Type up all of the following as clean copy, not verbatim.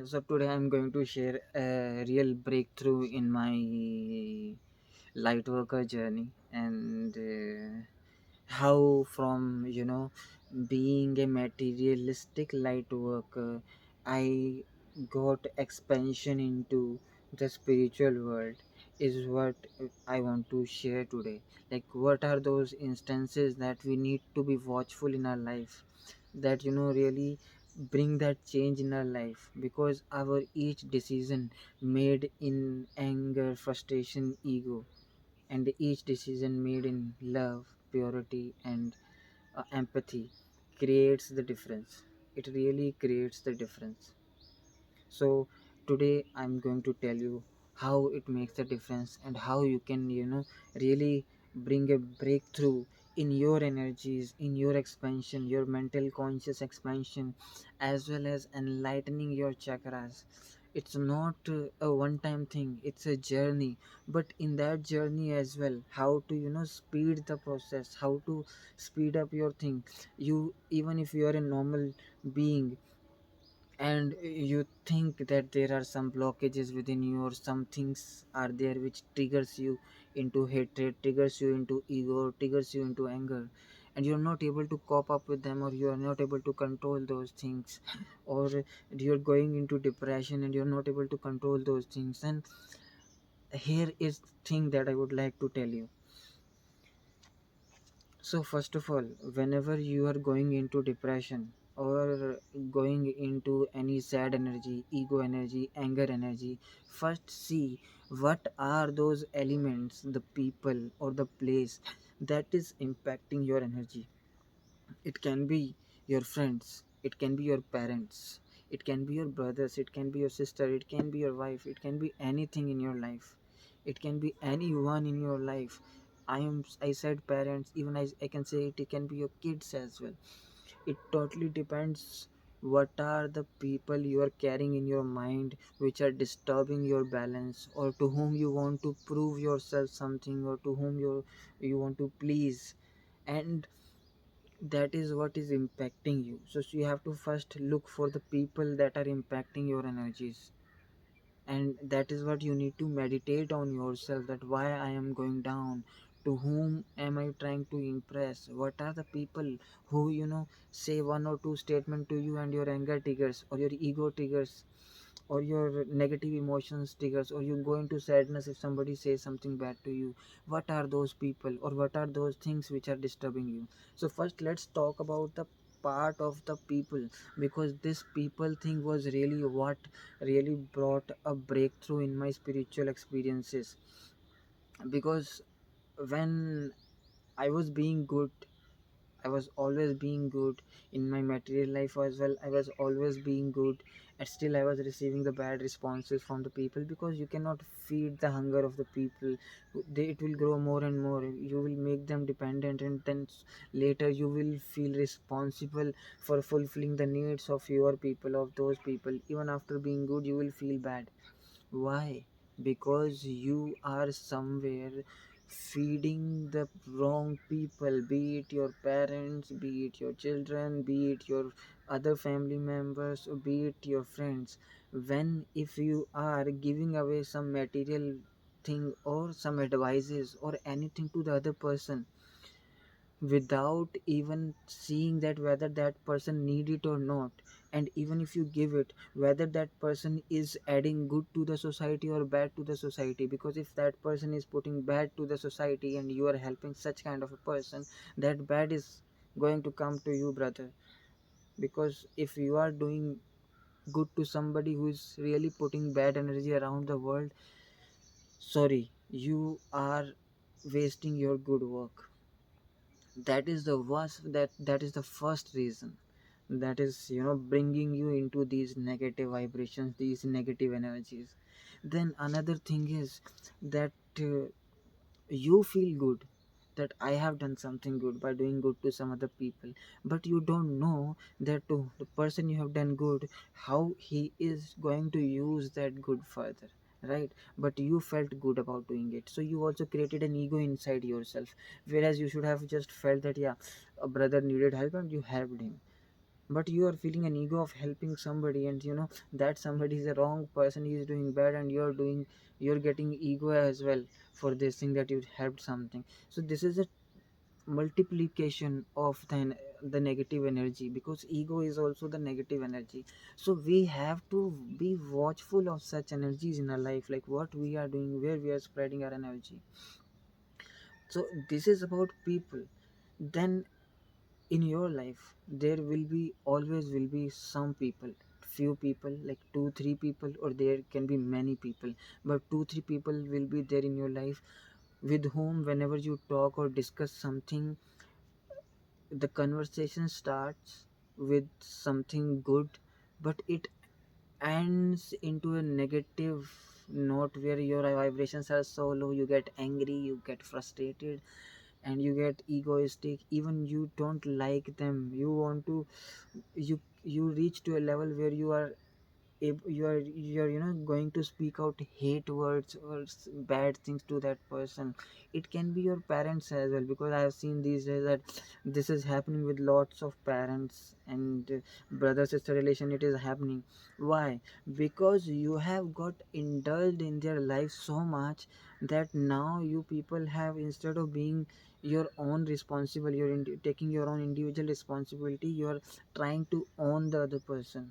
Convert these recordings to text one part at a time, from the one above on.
So today I'm going to share a real breakthrough in my Lightworker journey and how from being a materialistic light worker I got expansion into the spiritual world is what I want to share today. Like, what are those instances that we need to be watchful in our life, that really bring that change in our life, because our each decision made in anger, frustration, ego, and each decision made in love, purity, and empathy creates the difference. It really creates the difference. So today I'm going to tell you how it makes a difference and how you can really bring a breakthrough in your energies, in your expansion, your mental conscious expansion, as well as enlightening your chakras. It's not a one time thing, it's a journey. But in that journey as well, how to speed the process, how to speed up your thing. You, even if you are a normal being and you think that there are some blockages within you, or some things are there which triggers you into hatred, triggers you into ego, triggers you into anger, and you're not able to cope up with them, or you are not able to control those things, or you're going into depression and you're not able to control those things. And here is thing that I would like to tell you. So first of all, whenever you are going into depression or going into any sad energy, ego energy, anger energy, first see what are those elements, the people or the place that is impacting your energy. It can be your friends, it can be your parents, it can be your brothers, it can be your sister, it can be your wife, it can be anything in your life. It can be anyone in your life. I said parents, even I can say it can be your kids as well. It totally depends what are the people you are carrying in your mind which are disturbing your balance, or to whom you want to prove yourself something, or to whom you want to please. And that is what is impacting you. So you have to first look for the people that are impacting your energies, and that is what you need to meditate on yourself, that why I am going down, to whom am I trying to impress, what are the people who say one or two statement to you and your anger triggers, or your ego triggers, or your negative emotions triggers, or you go into sadness if somebody says something bad to you. What are those people, or what are those things which are disturbing you? So first let's talk about the part of the people, because this people thing was really what really brought a breakthrough in my spiritual experiences. Because when I was being good, I was always being good in my material life as well. I was always being good, and still I was receiving the bad responses from the people, because you cannot feed the hunger of the people. It will grow more and more. You will make them dependent, and then later you will feel responsible for fulfilling the needs of your people, of those people. Even after being good, you will feel bad. Why? Because you are somewhere feeding the wrong people, be it your parents, be it your children, be it your other family members, or be it your friends. When if you are giving away some material thing, or some advices, or anything to the other person, without even seeing that whether that person need it or not, and even if you give it, whether that person is adding good to the society or bad to the society. Because if that person is putting bad to the society and you are helping such kind of a person, that bad is going to come to you, brother. Because if you are doing good to somebody who is really putting bad energy around the world, sorry, you are wasting your good work. That is the worst, that is the first reason, that is bringing you into these negative vibrations, these negative energies. Then another thing is that you feel good, that I have done something good by doing good to some other people, but you don't know that to the person you have done good, how he is going to use that good further, right? But you felt good about doing it, so you also created an ego inside yourself, whereas you should have just felt that, yeah, a brother needed help and you helped him. but you are feeling an ego of helping somebody, and you know that somebody is a wrong person, he is doing bad, and you're getting ego as well for this thing that you helped something. So this is a multiplication of the negative energy, because ego is also the negative energy. So we have to be watchful of such energies in our life, like what we are doing, where we are spreading our energy. So this is about people. Then in your life there will be, always will be some people, few people, like 2 3 people, or there can be many people, but 2 3 people will be there in your life with whom whenever you talk or discuss something, the conversation starts with something good, but it ends into a negative note where your vibrations are so low, you get angry, you get frustrated, and you get egoistic, even you don't like them, you want to, you reach to a level where you are you are going to speak out hate words or bad things to that person. It can be your parents as well, because I have seen these days that this is happening with lots of parents and brother sister relation. It is happening. Why? Because you have got indulged in their life so much that now you people have, instead of being your own responsible, you're taking your own individual responsibility, you're trying to own the other person,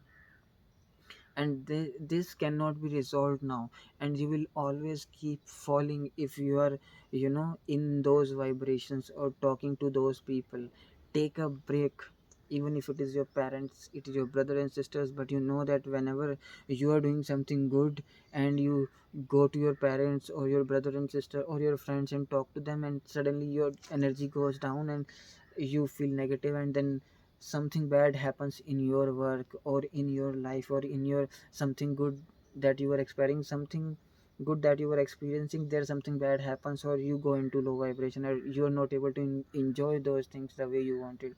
and this cannot be resolved now, and you will always keep falling if you are in those vibrations or talking to those people. Take a break, even if it is your parents, it is your brother and sisters, but you know that whenever you are doing something good and you go to your parents or your brother and sister or your friends and talk to them, and suddenly your energy goes down and you feel negative, and then something bad happens in your work or in your life or in your something good that you were experiencing, something good that you were experiencing, there something bad happens, or you go into low vibration, or you are not able to enjoy those things the way you wanted.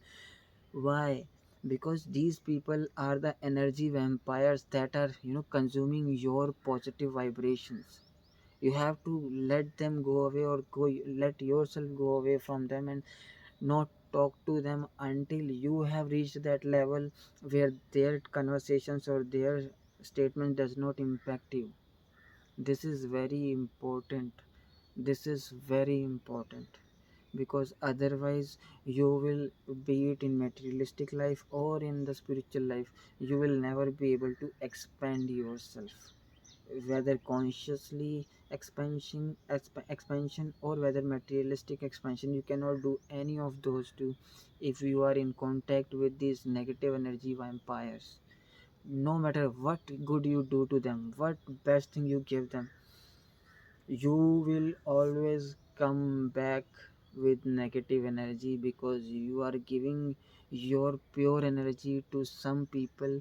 Why? Because these people are the energy vampires that are consuming your positive vibrations. You have to let them go away, or let yourself go away from them, and not talk to them until you have reached that level where their conversations or their statement does not impact you. This is very important. This is very important, because otherwise you will, be it in materialistic life or in the spiritual life, you will never be able to expand yourself, whether consciously expansion or whether materialistic expansion. You cannot do any of those two if you are in contact with these negative energy vampires. No matter what good you do to them, what best thing you give them, you will always come back with negative energy, because you are giving your pure energy to some people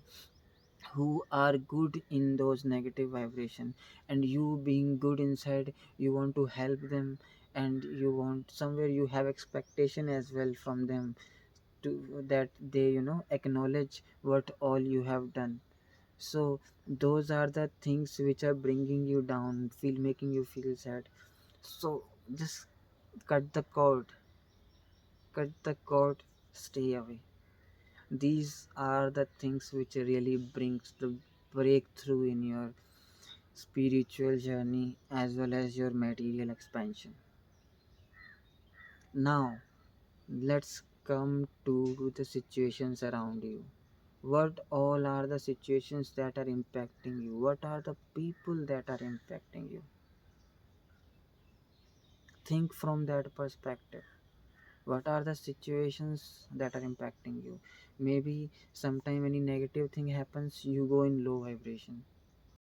who are good in those negative vibration, and you being good inside, you want to help them, and you want, somewhere you have expectation as well from them, to that they acknowledge what all you have done. So those are the things which are bringing you down, feel making you feel sad. So just cut the cord, cut the cord, stay away. These are the things which really brings the breakthrough in your spiritual journey as well as your material expansion. Now let's come to the situations around you. What all are the situations that are impacting you? What are the people that are impacting you? Think from that perspective. What are the situations that are impacting you? Maybe sometime any negative thing happens, you go in low vibration.